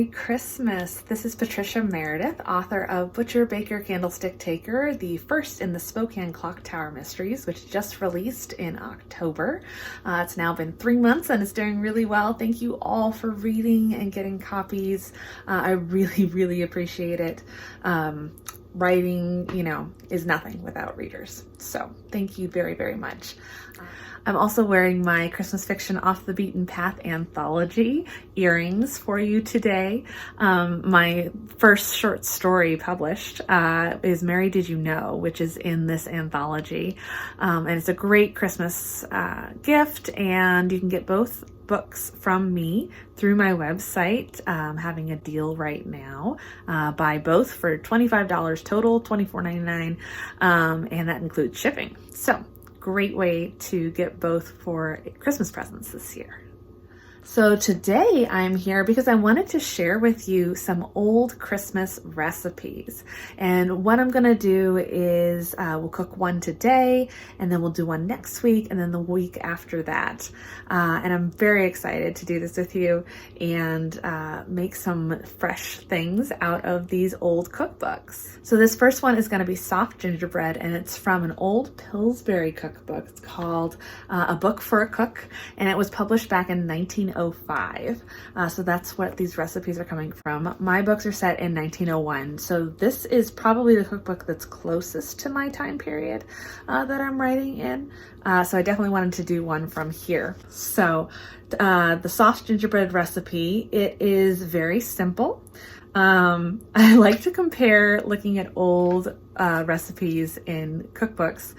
Merry Christmas. This is Patricia Meredith, author of Butcher, Baker, Candlestick Taker, the first in the Spokane Clock Tower Mysteries, which just released in October. It's now been 3 months and it's doing really well. Thank you all for reading and getting copies. I really appreciate it. Writing, is nothing without readers. So thank you very much. I'm also wearing my Christmas Fiction Off the Beaten Path anthology earrings for you today. My first short story published is Mary Did You Know, which is in this anthology. And it's a great Christmas gift, and you can get both books from me through my website. Having a deal right now. Buy both for $25 total, $24.99, and that includes shipping. So great way to get both for Christmas presents this year. So today I'm here because I wanted to share with you some old Christmas recipes. And what I'm going to do is we'll cook one today, and then we'll do one next week, and then the week after that. And I'm very excited to do this with you and make some fresh things out of these old cookbooks. So this first one is going to be soft gingerbread, and it's from an old Pillsbury cookbook. It's called A Book for a Cook, and it was published back in 1905. So that's what these recipes are coming from. My books are set in 1901. So this is probably the cookbook that's closest to my time period that I'm writing in. So I definitely wanted to do one from here. So the soft gingerbread recipe, it is very simple. I like to compare looking at old recipes in cookbooks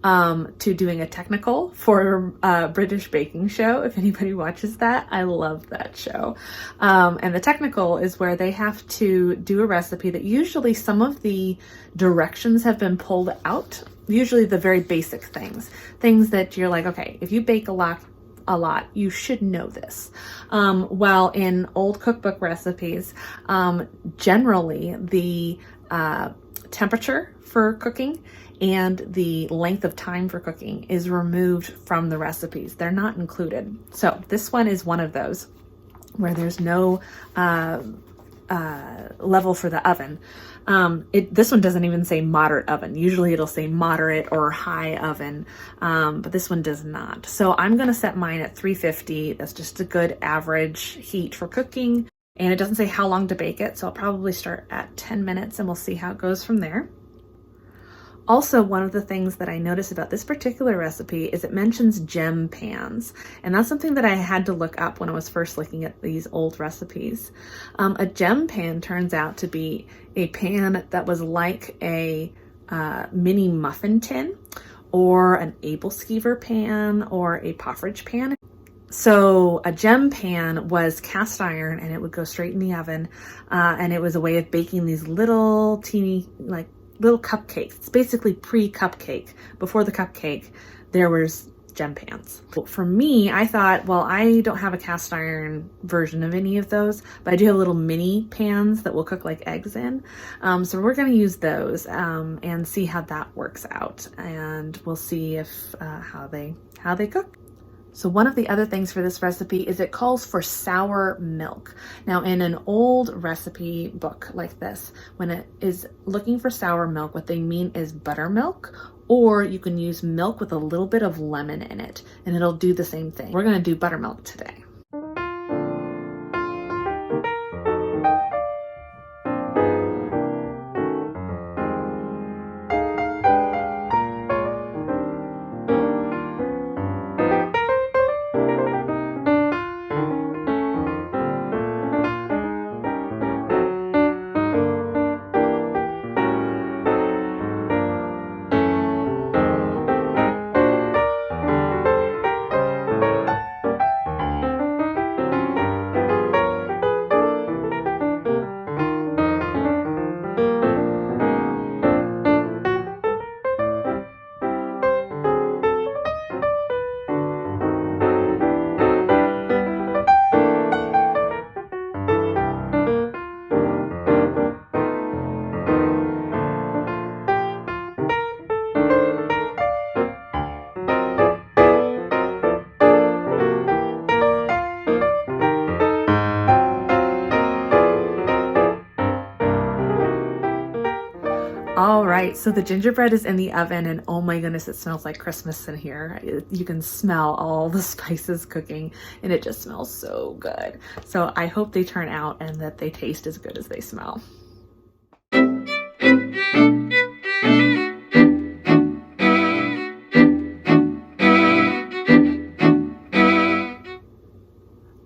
to doing a technical for a British baking show. If anybody watches that, I love that show. And the technical is where they have to do a recipe that usually some of the directions have been pulled out, usually the very basic things that you're like, okay, if you bake a lot, you should know this. While in old cookbook recipes, generally the temperature for cooking and the length of time for cooking is removed from the recipes. They're not included. So this one is one of those where there's no level for the oven. This one doesn't even say moderate oven. Usually it'll say moderate or high oven, but this one does not. So I'm going to set mine at 350. That's just a good average heat for cooking. And it doesn't say how long to bake it. So I'll probably start at 10 minutes and we'll see how it goes from there. Also, one of the things that I noticed about this particular recipe is it mentions gem pans. And that's something that I had to look up when I was first looking at these old recipes. A gem pan turns out to be a pan that was like a mini muffin tin, or an Abel skeever pan, or a Pofferage pan. So a gem pan was cast iron, and it would go straight in the oven. And it was a way of baking these little teeny, little cupcakes. It's basically pre-cupcake. Before the cupcake, there was gem pans. For me, I thought, well, I don't have a cast iron version of any of those, but I do have little mini pans that will cook like eggs in. So we're going to use those and see how that works out, and we'll see if how they cook. So one of the other things for this recipe is it calls for sour milk. Now in an old recipe book like this, when it is looking for sour milk, what they mean is buttermilk, or you can use milk with a little bit of lemon in it, and it'll do the same thing. We're going to do buttermilk today. All right, so the gingerbread is in the oven and oh my goodness, it smells like Christmas in here. You can smell all the spices cooking and it just smells so good. So I hope they turn out and that they taste as good as they smell.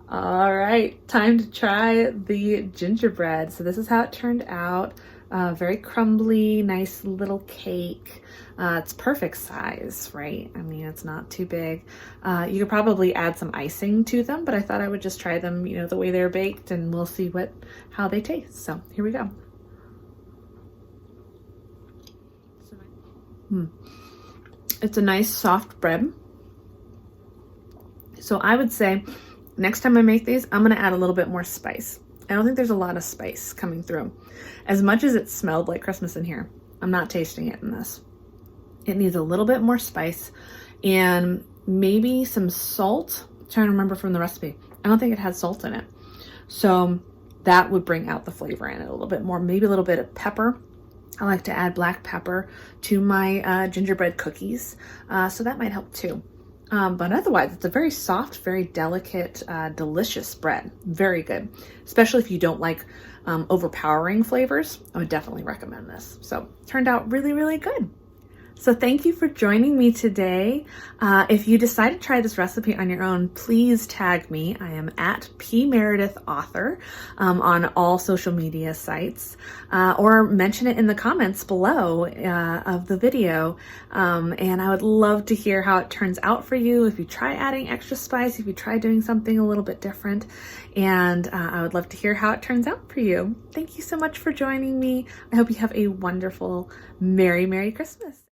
All right, time to try the gingerbread. So this is how it turned out. Very crumbly, nice little cake. It's perfect size, right? I mean, it's not too big. You could probably add some icing to them, but I thought I would just try them, you know, the way they're baked, and we'll see how they taste. So here we go. It's a nice soft bread. So I would say next time I make these, I'm gonna add a little bit more spice. I don't think there's a lot of spice coming through. As much as it smelled like Christmas in here, I'm not tasting it in this. It needs a little bit more spice and maybe some salt. I'm trying to remember from the recipe. I don't think it had salt in it. So that would bring out the flavor in it a little bit more. Maybe a little bit of pepper. I like to add black pepper to my gingerbread cookies. So that might help too. But otherwise, it's a very soft, very delicate, delicious bread. Very good, especially if you don't like overpowering flavors. I would definitely recommend this. So turned out really, really good. So thank you for joining me today. If you decide to try this recipe on your own, please tag me. I am at pmeredithauthor on all social media sites, or mention it in the comments below of the video. And I would love to hear how it turns out for you. If you try adding extra spice, if you try doing something a little bit different, and I would love to hear how it turns out for you. Thank you so much for joining me. I hope you have a wonderful, Merry Christmas.